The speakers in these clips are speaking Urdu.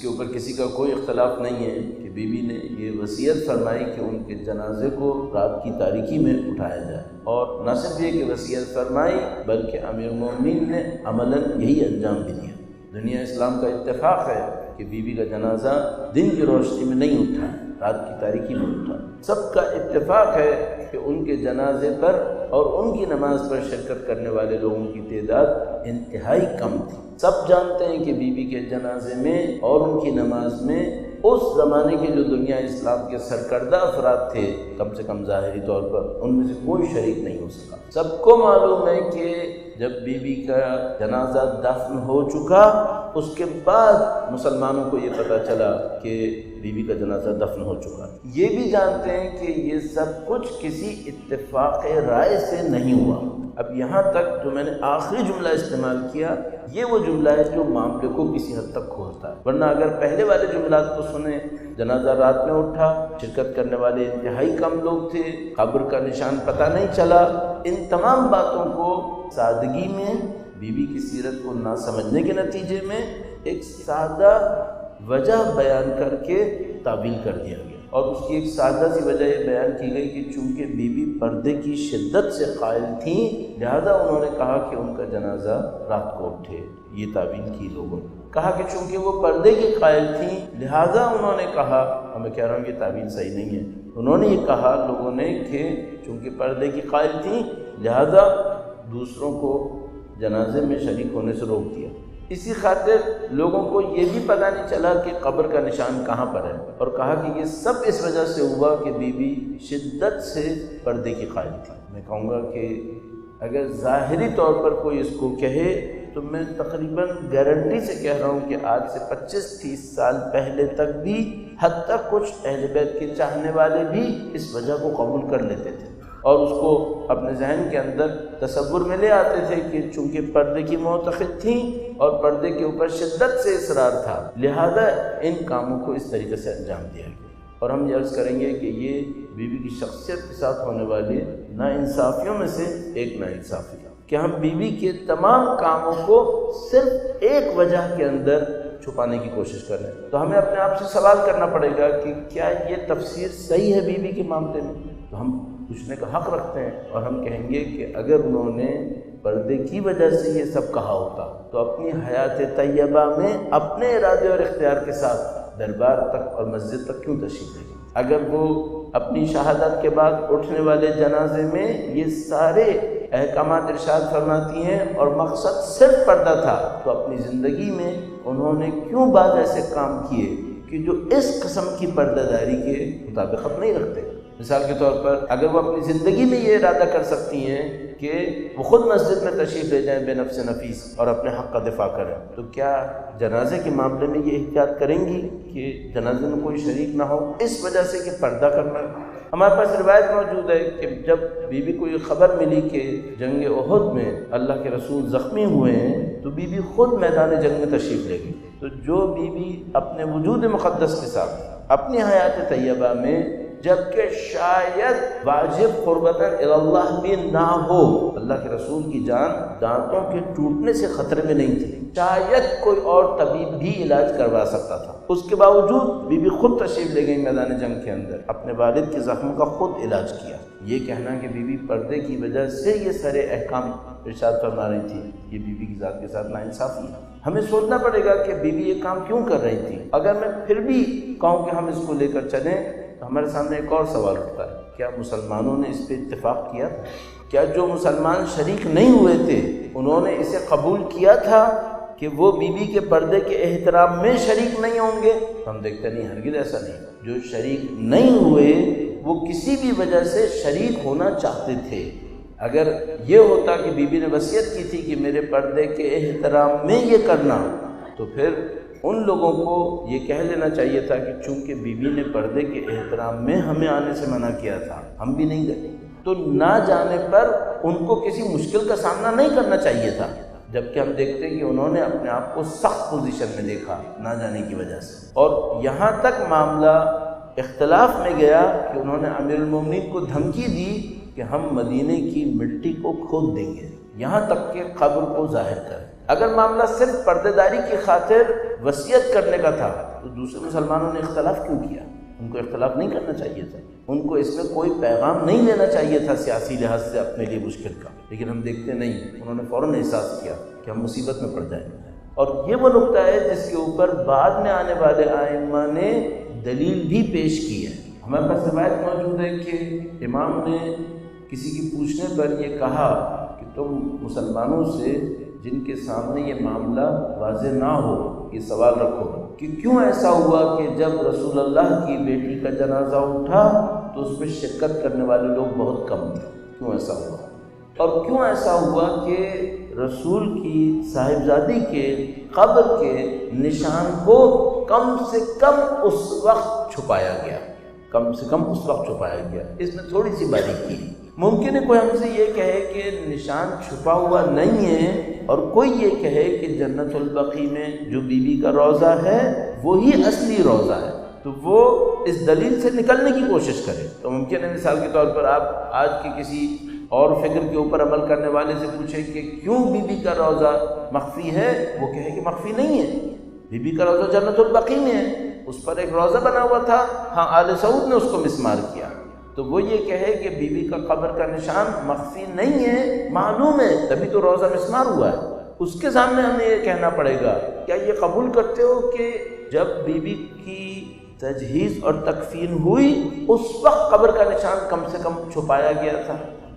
کے اوپر کسی کا کوئی اختلاف نہیں ہے کہ بی بی نے یہ وصیت فرمائی کہ ان کے جنازے کو رات کی تاریکی میں اٹھایا جائے، اور نہ صرف یہ کہ وصیت فرمائی بلکہ امیر المومنین نے عملاً یہی انجام بھی دیا۔ دنیا اسلام کا اتفاق ہے کہ بی بی کا جنازہ دن کی روشنی میں نہیں اٹھا، رات کی تاریکی میں اٹھا۔ سب کا اتفاق ہے کہ ان کے جنازے پر اور ان کی نماز پر شرکت کرنے والے لوگوں کی تعداد انتہائی کم تھی۔ سب جانتے ہیں کہ بی بی کے جنازے میں اور ان کی نماز میں اس زمانے کے جو دنیا اسلام کے سرکردہ افراد تھے، کم سے کم ظاہری طور پر ان میں سے کوئی شریک نہیں ہو سکا۔ سب کو معلوم ہے کہ جب بی بی کا جنازہ دفن ہو چکا، اس کے بعد مسلمانوں کو یہ پتہ چلا کہ بی بی کا جنازہ دفن ہو چکا۔ یہ بھی جانتے ہیں کہ یہ سب کچھ کسی اتفاق رائے سے نہیں ہوا۔ اب یہاں تک جو میں نے آخری جملہ استعمال کیا، یہ وہ جملہ ہے جو معاملے کو کسی حد تک کھولتا ہے، ورنہ اگر پہلے والے جملات کو سنیں، جنازہ رات میں اٹھا، شرکت کرنے والے انتہائی کم لوگ تھے، قبر کا نشان پتہ نہیں چلا، ان تمام باتوں کو سادگی میں بی بی کی سیرت کو نہ سمجھنے کے نتیجے میں ایک سادہ وجہ بیان کر کے تعبیر کر دیا گیا، اور اس کی ایک سادہ سی وجہ یہ بیان کی گئی کہ چونکہ بی بی پردے کی شدت سے قائل تھیں، لہذا انہوں نے کہا کہ ان کا جنازہ رات کو اٹھے۔ یہ تعبیر کی لوگوں نے کہا کہ چونکہ وہ پردے کی قائل تھیں، لہذا انہوں نے کہا، اور میں کہہ رہا ہوں یہ تعبیر صحیح نہیں ہے، انہوں نے یہ کہا لوگوں نے کہ چونکہ پردے کی قائل تھیں لہذا دوسروں کو جنازے میں شریک ہونے سے روک دیا۔ اسی خاطر لوگوں کو یہ بھی پتہ نہیں چلا کہ قبر کا نشان کہاں پر ہے، اور کہا کہ یہ سب اس وجہ سے ہوا کہ بی بی شدت سے پردے کی قائل تھی۔ میں کہوں گا کہ اگر ظاہری طور پر کوئی اس کو کہے تو میں تقریباً گارنٹی سے کہہ رہا ہوں کہ آج سے 25-30 سال پہلے تک بھی حتیٰ کچھ اہل بیت کے چاہنے والے بھی اس وجہ کو قبول کر لیتے تھے، اور اس کو اپنے ذہن کے اندر تصور میں لے آتے تھے کہ چونکہ پردے کی معتقد تھیں اور پردے کے اوپر شدت سے اصرار تھا، لہذا ان کاموں کو اس طریقے سے انجام دیا گیا۔ اور ہم یہ عرض کریں گے کہ یہ بی بی کی شخصیت کے ساتھ ہونے والی ناانصافیوں میں سے ایک ناانصافی ہے کہ ہم بی بی کے تمام کاموں کو صرف ایک وجہ کے اندر چھپانے کی کوشش کر رہے ہیں۔ تو ہمیں اپنے آپ سے سوال کرنا پڑے گا کہ کیا یہ تفسیر صحیح ہے بی بی کے معاملے میں؟ تو ہم پوچھنے کا حق رکھتے ہیں، اور ہم کہیں گے کہ اگر انہوں نے پردے کی وجہ سے یہ سب کہا ہوتا تو اپنی حیات طیبہ میں اپنے ارادے اور اختیار کے ساتھ دربار تک اور مسجد تک کیوں تشریف لے گئے؟ اگر وہ اپنی شہادت کے بعد اٹھنے والے جنازے میں یہ سارے احکامات ارشاد فرماتی ہیں اور مقصد صرف پردہ تھا، تو اپنی زندگی میں انہوں نے کیوں بعض ایسے کام کیے کہ جو اس قسم کی پردہ داری کے مطابقت نہیں رکھتے؟ مثال کے طور پر اگر وہ اپنی زندگی میں یہ ارادہ کر سکتی ہیں کہ وہ خود مسجد میں تشریف لے جائیں بے نفس نفیس اور اپنے حق کا دفاع کریں، تو کیا جنازے کے معاملے میں یہ احتیاط کریں گی کہ جنازے میں کوئی شریک نہ ہو اس وجہ سے کہ پردہ کرنا؟ ہمارے پاس روایت موجود ہے کہ جب بی بی کو یہ خبر ملی کہ جنگ احد میں اللہ کے رسول زخمی ہوئے ہیں تو بی بی خود میدان جنگ میں تشریف لے گئی۔ تو جو بی بی اپنے وجود مقدس کے ساتھ اپنی حیات طیبہ میں جبکہ شاید واجب قربتاً اللہ بھی نہ ہو، اللہ کے رسول کی جان دانتوں کے ٹوٹنے سے خطرے میں نہیں تھی، شاید کوئی اور طبیب بھی علاج کروا سکتا تھا، اس کے باوجود بی بی خود تشریف لے گئی میدان جنگ کے اندر، اپنے والد کے زخم کا خود علاج کیا۔ یہ کہنا کہ بی بی پردے کی وجہ سے یہ سارے احکام ارشاد فرما رہی تھی، یہ بی بی کی ذات کے ساتھ ناانصافی ہے۔ ہمیں سوچنا پڑے گا کہ بی بی یہ کام کیوں کر رہی تھی۔ اگر میں پھر بھی کہوں کہ ہم اس کو لے کر چلیں تو ہمارے سامنے ایک اور سوال اٹھتا ہے، کیا مسلمانوں نے اس پہ اتفاق کیا تھا؟ کیا جو مسلمان شریک نہیں ہوئے تھے انہوں نے اسے قبول کیا تھا کہ وہ بی بی کے پردے کے احترام میں شریک نہیں ہوں گے؟ ہم دیکھتے نہیں، ہرگز ایسا نہیں۔ جو شریک نہیں ہوئے وہ کسی بھی وجہ سے شریک ہونا چاہتے تھے۔ اگر یہ ہوتا کہ بی بی نے وصیت کی تھی کہ میرے پردے کے احترام میں یہ کرنا، تو پھر ان لوگوں کو یہ کہہ لینا چاہیے تھا کہ چونکہ بی بی نے پردے کے احترام میں ہمیں آنے سے منع کیا تھا، ہم بھی نہیں گئے، تو نہ جانے پر ان کو کسی مشکل کا سامنا نہیں کرنا چاہیے تھا، جبکہ ہم دیکھتے ہیں کہ انہوں نے اپنے آپ کو سخت پوزیشن میں دیکھا نہ جانے کی وجہ سے، اور یہاں تک معاملہ اختلاف میں گیا کہ انہوں نے امیر المومنین کو دھمکی دی کہ ہم مدینے کی مٹی کو کھود دیں گے، یہاں تک کہ قبر کو ظاہر کریں۔ اگر معاملہ صرف پردے داری کی خاطر وصیت کرنے کا تھا تو دوسرے مسلمانوں نے اختلاف کیوں کیا؟ ان کو اختلاف نہیں کرنا چاہیے تھا، ان کو اس میں کوئی پیغام نہیں لینا چاہیے تھا سیاسی لحاظ سے اپنے لیے مشکل کا، لیکن ہم دیکھتے نہیں، انہوں نے فوراً احساس کیا کہ ہم مصیبت میں پڑ جائیں گے۔ اور یہ وہ نقطہ ہے جس کے اوپر بعد میں آنے والے ائمہ نے دلیل بھی پیش کی ہے۔ ہمارے پاس روایت موجود ہے کہ امام نے کسی کی پوچھنے پر یہ کہا کہ تم مسلمانوں سے جن کے سامنے یہ معاملہ واضح نہ ہو یہ سوال رکھو کہ کیوں ایسا ہوا کہ جب رسول اللہ کی بیٹی کا جنازہ اٹھا تو اس میں شرکت کرنے والے لوگ بہت کم تھے، کیوں ایسا ہوا؟ اور کیوں ایسا ہوا کہ رسول کی صاحبزادی کے قبر کے نشان کو کم سے کم اس وقت چھپایا گیا، کم سے کم اس وقت چھپایا گیا؟ اس میں تھوڑی سی باریکی ہے۔ ممکن ہے کوئی ہم سے یہ کہے کہ نشان چھپا ہوا نہیں ہے، اور کوئی یہ کہے کہ جنت البقیع میں جو بی بی کا روضہ ہے وہی اصلی روضہ ہے، تو وہ اس دلیل سے نکلنے کی کوشش کرے۔ تو ممکن ہے مثال کے طور پر آپ آج کے کسی اور فکر کے اوپر عمل کرنے والے سے پوچھیں کہ کیوں بی بی کا روضہ مخفی ہے، وہ کہے کہ مخفی نہیں ہے، بی بی کا روضہ جنت البقیع میں ہے، اس پر ایک روضہ بنا ہوا تھا، ہاں آل سعود نے اس کو مسمار کیا، تو وہ یہ کہے کہ بی بی کا قبر کا نشان مخفی نہیں ہے، معلوم ہے تبھی تو روضہ مسمار ہوا ہے۔ اس کے سامنے ہمیں یہ کہنا پڑے گا، کیا یہ قبول کرتے ہو کہ جب بی بی کی تجہیز اور تکفین ہوئی اس وقت قبر کا نشان کم سے کم چھپایا گیا تھا؟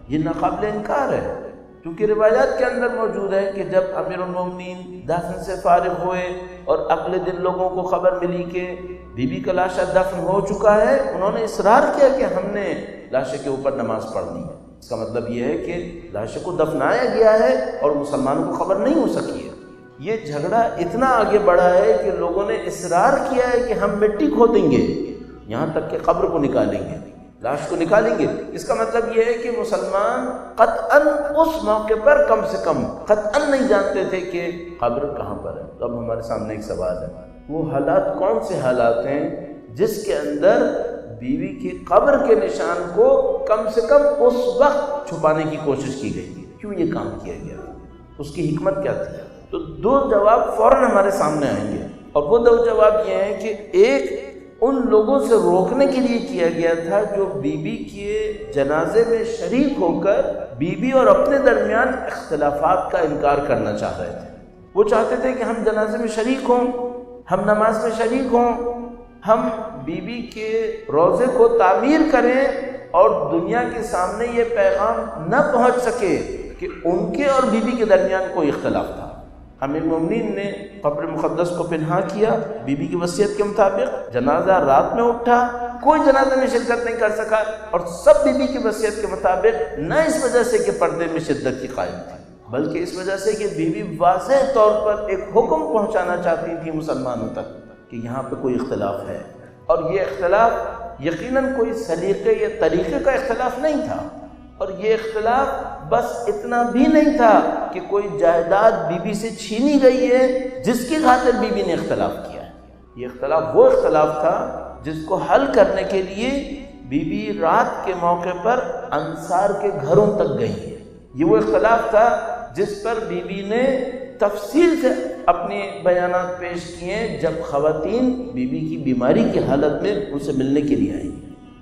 یہ ناقابل انکار ہے، کیونکہ روایات کے اندر موجود ہے کہ جب امیر المومنین دفن سے فارغ ہوئے اور اگلے دن لوگوں کو خبر ملی کہ بی بی کا لاشا دفن ہو چکا ہے، انہوں نے اصرار کیا کہ ہم نے لاشے کے اوپر نماز پڑھنی ہے۔ اس کا مطلب یہ ہے کہ لاشے کو دفنایا گیا ہے اور مسلمانوں کو خبر نہیں ہو سکی ہے۔ یہ جھگڑا اتنا آگے بڑھا ہے کہ لوگوں نے اصرار کیا ہے کہ ہم مٹی کھودیں گے، یہاں تک کہ قبر کو نکالیں گے، لاش کو نکالیں گے۔ اس کا مطلب یہ ہے کہ مسلمان قطعاً اس موقع پر کم سے کم قطعاً نہیں جانتے تھے کہ قبر کہاں پر ہے۔ تو اب ہمارے سامنے ایک سوال ہے، وہ حالات کون سے حالات ہیں جس کے اندر بیوی کی قبر کے نشان کو کم سے کم اس وقت چھپانے کی کوشش کی گئی؟ کیوں یہ کام کیا گیا؟ اس کی حکمت کیا تھی؟ تو دو جواب فوراً ہمارے سامنے آئیں گے، اور وہ دو جواب یہ ہیں کہ ایک ان لوگوں سے روکنے کے لیے کیا گیا تھا جو بی بی کے جنازے میں شریک ہو کر بی بی اور اپنے درمیان اختلافات کا انکار کرنا چاہ رہے تھے۔ وہ چاہتے تھے کہ ہم جنازے میں شریک ہوں، ہم نماز میں شریک ہوں، ہم بی بی کے روضے کو تعمیر کریں، اور دنیا کے سامنے یہ پیغام نہ پہنچ سکے کہ ان کے اور بی بی کے درمیان کوئی اختلاف تھا۔ امیر المومنین نے قبر مقدس کو پنہا کیا، بی بی کی وصیت کے مطابق جنازہ رات میں اٹھا، کوئی جنازے میں شرکت نہیں کر سکا، اور سب بی بی کی وصیت کے مطابق، نہ اس وجہ سے کہ پردے میں شدت کی قائم تھی، بلکہ اس وجہ سے کہ بی بی واضح طور پر ایک حکم پہنچانا چاہتی تھی مسلمانوں تک کہ یہاں پہ کوئی اختلاف ہے، اور یہ اختلاف یقیناً کوئی سلیقے یا طریقے کا اختلاف نہیں تھا، اور یہ اختلاف بس اتنا بھی نہیں تھا کہ کوئی جائیداد بی بی سے چھینی گئی ہے جس کی خاطر بی بی نے اختلاف کیا ہے۔ یہ اختلاف وہ اختلاف تھا جس کو حل کرنے کے لیے بی بی رات کے موقع پر انصار کے گھروں تک گئی ہے۔ یہ وہ اختلاف تھا جس پر بی بی نے تفصیل سے اپنے بیانات پیش کیے جب خواتین بی بی کی بیماری کی حالت میں ان سے ملنے کے لیے آئیں۔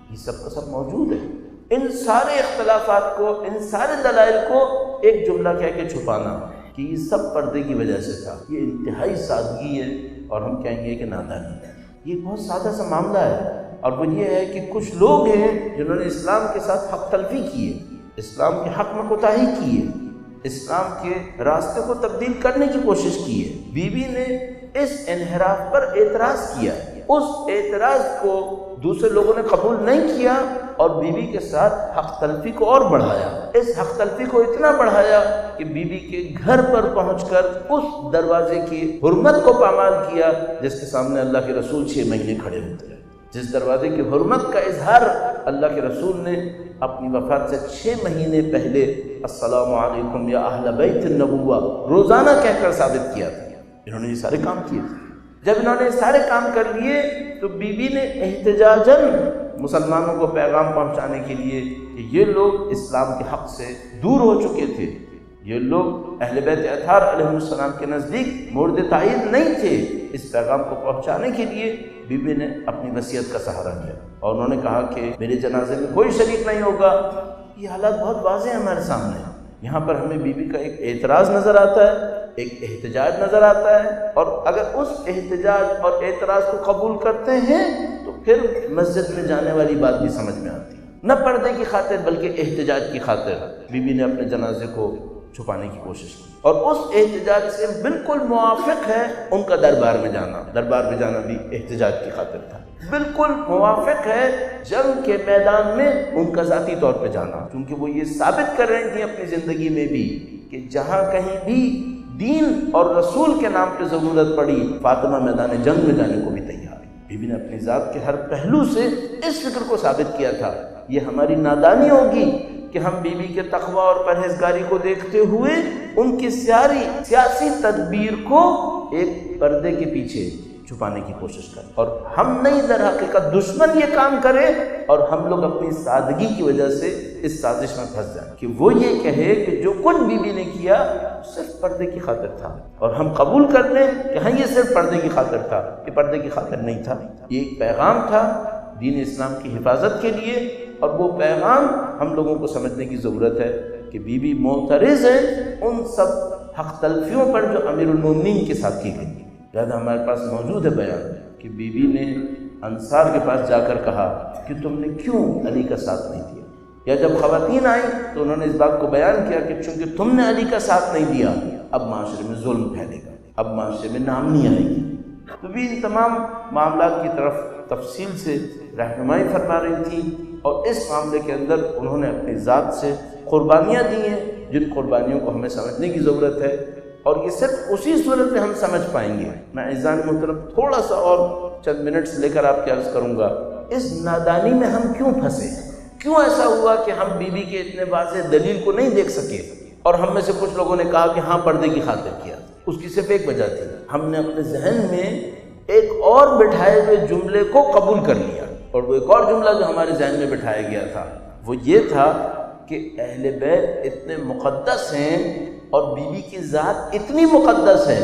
یہ سب کا سب موجود ہے۔ ان سارے اختلافات کو، ان سارے دلائل کو ایک جملہ کہہ کے چھپانا کہ یہ سب پردے کی وجہ سے تھا، یہ انتہائی سادگی ہے، اور ہم کہیں گے کہ نادانی ہے۔ یہ بہت سادہ سا معاملہ ہے، اور وہ یہ ہے کہ کچھ لوگ ہیں جنہوں نے اسلام کے ساتھ حق تلفی کی ہے، اسلام کے حق میں کوتاہی کی ہے، اسلام کے راستے کو تبدیل کرنے کی کوشش کی ہے۔ بی بی نے اس انحراف پر اعتراض کیا، اس اعتراض کو دوسرے لوگوں نے قبول نہیں کیا، اور بی بی کے ساتھ حق تلفی کو اور بڑھایا۔ اس حق تلفی کو اتنا بڑھایا کہ بی بی کے گھر پر پہنچ کر اس دروازے کی حرمت کو پامال کیا جس کے سامنے اللہ کے رسول 6 مہینے کھڑے ہوتے ہیں، جس دروازے کی حرمت کا اظہار اللہ کے رسول نے اپنی وفات سے 6 مہینے پہلے السلام علیکم یا اہل بیت النبوہ روزانہ کہہ کر ثابت کیا تھا۔ انہوں نے یہ سارے کام کیے تھے۔ جب انہوں نے سارے کام کر لیے تو بی بی نے احتجاجاً مسلمانوں کو پیغام پہنچانے کے لیے کہ یہ لوگ اسلام کے حق سے دور ہو چکے تھے، یہ لوگ اہل بیت اطہار علیہ السلام کے نزدیک مورد تائید نہیں تھے۔ اس پیغام کو پہنچانے کے لیے بی بی نے اپنی وصیت کا سہارا لیا اور انہوں نے کہا کہ میرے جنازے میں کوئی شریک نہیں ہوگا۔ یہ حالات بہت واضح ہیں ہمارے سامنے۔ یہاں پر ہمیں بی بی کا ایک اعتراض نظر آتا ہے، ایک احتجاج نظر آتا ہے، اور اگر اس احتجاج اور اعتراض کو قبول کرتے ہیں تو پھر مسجد میں جانے والی بات بھی سمجھ میں آتی ہے۔ نہ پردے کی خاطر بلکہ احتجاج کی خاطر بی بی نے اپنے جنازے کو چھپانے کی کوشش کی، اور اس احتجاج سے بالکل موافق ہے ان کا دربار میں جانا۔ دربار میں جانا بھی احتجاج کی خاطر تھا۔ بالکل موافق ہے جنگ کے میدان میں ان کا ذاتی طور پہ جانا، کیونکہ وہ یہ ثابت کر رہی تھیں اپنی زندگی میں بھی کہ جہاں کہیں بھی دین اور رسول کے نام پہ ضرورت پڑی، فاطمہ میدان جنگ میں جانے کو بھی تیار ہے۔ بی بی نے اپنی ذات کے ہر پہلو سے اس فکر کو ثابت کیا تھا۔ یہ ہماری نادانی ہوگی کہ ہم بی بی کے تقوی اور پرہیزگاری کو دیکھتے ہوئے ان کی سیاسی تدبیر کو ایک پردے کے پیچھے چھپانے کی کوشش کریں، اور ہم نہیں در حقیقت دشمن یہ کام کرے اور ہم لوگ اپنی سادگی کی وجہ سے اس سازش میں پھنس جائیں کہ وہ یہ کہے کہ جو کچھ بی بی نے کیا صرف پردے کی خاطر تھا، اور ہم قبول کر لیں کہ ہاں یہ صرف پردے کی خاطر تھا۔ یہ پردے کی خاطر نہیں تھا، یہ ایک پیغام تھا دین اسلام کی حفاظت کے لیے، اور وہ پیغام ہم لوگوں کو سمجھنے کی ضرورت ہے کہ بی بی معترض ہے ان سب حق تلفیوں پر جو امیر المومنین کے ساتھ کی گئی۔ لہٰذا ہمارے پاس موجود ہے بیان کہ بی بی نے انصار کے پاس جا کر کہا کہ تم نے کیوں علی کا ساتھ نہیں دیا، یا جب خواتین آئیں تو انہوں نے اس بات کو بیان کیا کہ چونکہ تم نے علی کا ساتھ نہیں دیا اب معاشرے میں ظلم پھیلے گا، اب معاشرے میں نامنی آئے گی۔ تو بھی ان تمام معاملات کی طرف تفصیل سے رہنمائی فرما رہی تھی، اور اس معاملے کے اندر انہوں نے اپنی ذات سے قربانیاں دی ہیں جن قربانیوں کو ہمیں سمجھنے کی ضرورت ہے، اور یہ صرف اسی صورت میں ہم سمجھ پائیں گے۔ میں اعزان محترم تھوڑا سا اور چند منٹس لے کر آپ کے عرض کروں گا، اس نادانی میں ہم کیوں پھنسے، کیوں ایسا ہوا کہ ہم بی بی کے اتنے واضح دلیل کو نہیں دیکھ سکے، اور ہم میں سے کچھ لوگوں نے کہا کہ ہاں پردے کی خاطر کیا۔ اس کی صرف ایک وجہ تھی، ہم نے اپنے ذہن میں ایک اور بٹھائے ہوئے جملے کو قبول کر لیا، اور وہ ایک اور جملہ جو ہمارے ذہن میں بٹھایا گیا تھا وہ یہ تھا کہ اہل بیت اتنے مقدس ہیں اور بی بی کی ذات اتنی مقدس ہے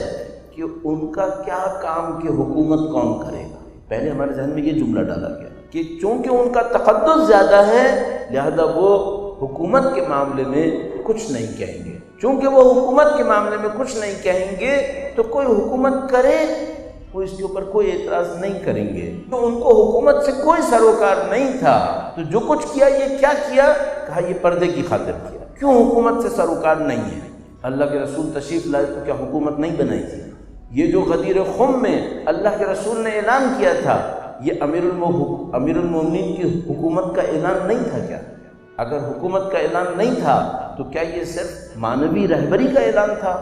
کہ ان کا کیا کام کہ حکومت کون کرے گا۔ پہلے ہمارے ذہن میں یہ جملہ ڈالا گیا کہ چونکہ ان کا تقدس زیادہ ہے لہذا وہ حکومت کے معاملے میں کچھ نہیں کہیں گے، چونکہ وہ حکومت کے معاملے میں کچھ نہیں کہیں گے تو کوئی حکومت کرے وہ اس کے اوپر کوئی اعتراض نہیں کریں گے۔ تو ان کو حکومت سے کوئی سروکار نہیں تھا، تو جو کچھ کیا یہ کیا کیا، کہا یہ پردے کی خاطر کیا۔ کیوں حکومت سے سروکار نہیں ہے؟ اللہ کے رسول تشریف لائے تو کیا حکومت نہیں بنائی تھی؟ یہ جو غدیر خم میں اللہ کے رسول نے اعلان کیا تھا یہ امیر المومنین کی حکومت کا اعلان نہیں تھا کیا؟ اگر حکومت کا اعلان نہیں تھا تو کیا یہ صرف مانوی رہبری کا اعلان تھا؟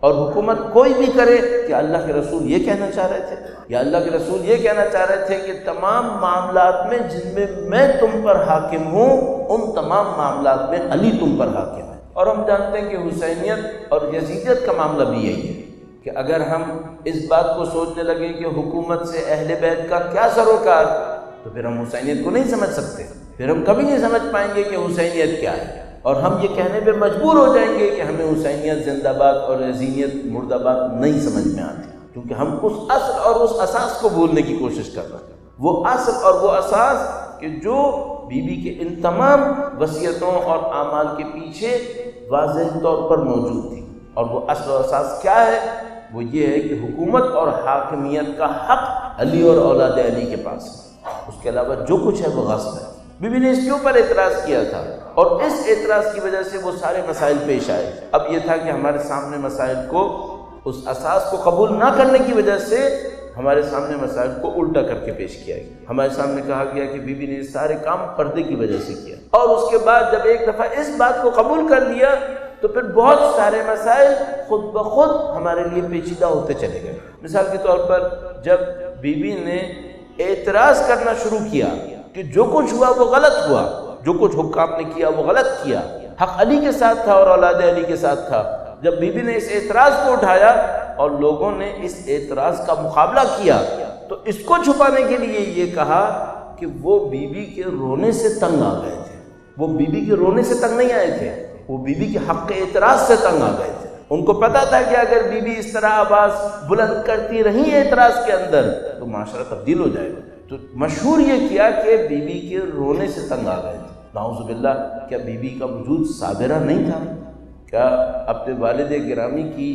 اور حکومت کوئی بھی کرے کہ اللہ کے رسول یہ کہنا چاہ رہے تھے، یا اللہ کے رسول یہ کہنا چاہ رہے تھے کہ تمام معاملات میں جن میں میں تم پر حاکم ہوں ان تمام معاملات میں علی تم پر حاکم ہے۔ اور ہم جانتے ہیں کہ حسینیت اور یزیدیت کا معاملہ بھی یہی ہے کہ اگر ہم اس بات کو سوچنے لگیں کہ حکومت سے اہل بیت کا کیا سروکار، تو پھر ہم حسینیت کو نہیں سمجھ سکتے، پھر ہم کبھی نہیں سمجھ پائیں گے کہ حسینیت کیا ہے، اور ہم یہ کہنے پہ مجبور ہو جائیں گے کہ ہمیں حسینیت زندہ باد اور یزیدیت مردہ باد نہیں سمجھ میں آتی، کیونکہ ہم اس اصل اور اس اساس کو بھولنے کی کوشش کر رہے ہیں۔ وہ اصل اور وہ اساس کہ جو بی بی کے ان تمام وصیتوں اور اعمال کے پیچھے واضح طور پر موجود تھی، اور وہ اصل اور اساس کیا ہے؟ وہ یہ ہے کہ حکومت اور حاکمیت کا حق علی اور اولاد علی کے پاس ہے، اس کے علاوہ جو کچھ ہے وہ غصب ہے۔ بی بی نے اس کے اوپر اعتراض کیا تھا، اور اس اعتراض کی وجہ سے وہ سارے مسائل پیش آئے۔ اب یہ تھا کہ ہمارے سامنے مسائل کو اس اساس کو قبول نہ کرنے کی وجہ سے ہمارے سامنے مسائل کو الٹا کر کے پیش کیا گیا۔ ہمارے سامنے کہا گیا کہ بی بی نے یہ سارے کام پردے کی وجہ سے کیا، اور اس کے بعد جب ایک دفعہ اس بات کو قبول کر لیا تو پھر بہت سارے مسائل خود بخود ہمارے لیے پیچیدہ ہوتے چلے گئے۔ مثال کے طور پر جب بی بی نے اعتراض کرنا شروع کیا کہ جو کچھ ہوا وہ غلط ہوا، جو کچھ حکام نے کیا وہ غلط کیا، حق علی کے ساتھ تھا اور اولاد علی کے ساتھ تھا، جب بی بی نے اس اعتراض کو اٹھایا اور لوگوں نے اس اعتراض کا مقابلہ کیا تو اس کو چھپانے کے لیے یہ کہا کہ وہ بی بی کے رونے سے تنگ آ گئے تھے۔ وہ بی بی کے رونے سے تنگ نہیں آئے تھے، وہ بی بی کے حق اعتراض سے تنگ آ گئے تھے۔ ان کو پتا تھا کہ اگر بی بی اس طرح آواز بلند کرتی رہی اعتراض کے اندر تو معاشرہ تبدیل ہو جائے گا۔ تو مشہور یہ کیا کہ بی بی کے رونے سے تنگ آ گئے تھے۔ نعوذ باللہ، کیا بی بی کا وجود صابرہ نہیں تھا؟ کیا اپنے والد گرامی کی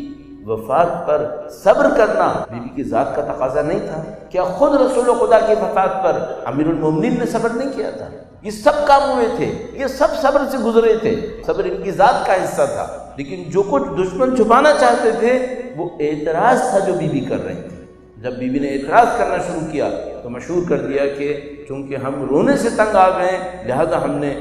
وفات پر صبر کرنا بی بی کی ذات کا تقاضا نہیں تھا؟ کیا خود رسول خدا کی وفات پر امیر المومنین نے صبر نہیں کیا تھا؟ یہ سب کام ہوئے تھے، یہ سب صبر سے گزرے تھے، صبر ان کی ذات کا حصہ تھا۔ لیکن جو کچھ دشمن چھپانا چاہتے تھے وہ اعتراض تھا جو بی بی کر رہی تھی۔ جب بی بی نے اعتراض کرنا شروع کیا تو مشہور کر دیا کہ چونکہ ہم رونے سے تنگ آ گئے لہذا ہم نے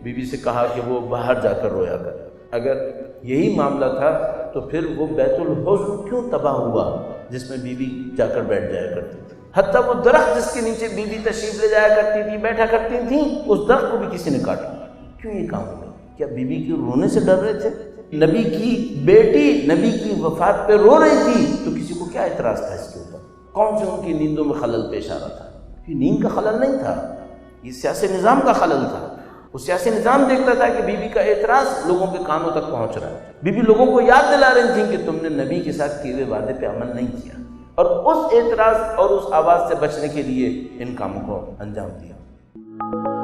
بی بی سے کہا کہ وہ باہر جا کر رویا کر۔ اگر یہی معاملہ تھا تو پھر وہ بیت الحزن کیوں تباہ ہوا جس میں بی بی جا کر بیٹھ جایا کرتی تھی؟ حتیٰ وہ درخت جس کے نیچے بی بی تشریف لے جایا کرتی تھی، بیٹھا کرتی تھیں، اس درخت کو بھی کسی نے کاٹا۔ کیوں یہ کام ہوا؟ کیا بی بی کے رونے سے ڈر رہے تھے؟ نبی کی بیٹی نبی کی وفات پہ رو رہی تھی تو کسی کو کیا اعتراض تھا اس کے اوپر؟ کون سے ان کی نیندوں میں خلل پیش آ رہا تھا؟ یہ نیند کا خلل نہیں تھا، یہ سیاسی نظام کا خلل تھا۔ وہ سیاسی نظام دیکھتا تھا کہ بی بی کا اعتراض لوگوں کے کانوں تک پہنچ رہا ہے۔ بی بی لوگوں کو یاد دلا رہی تھیں کہ تم نے نبی کے ساتھ کیے ہوئے وعدے پہ عمل نہیں کیا، اور اس اعتراض اور اس آواز سے بچنے کے لیے ان کاموں کو انجام دیا۔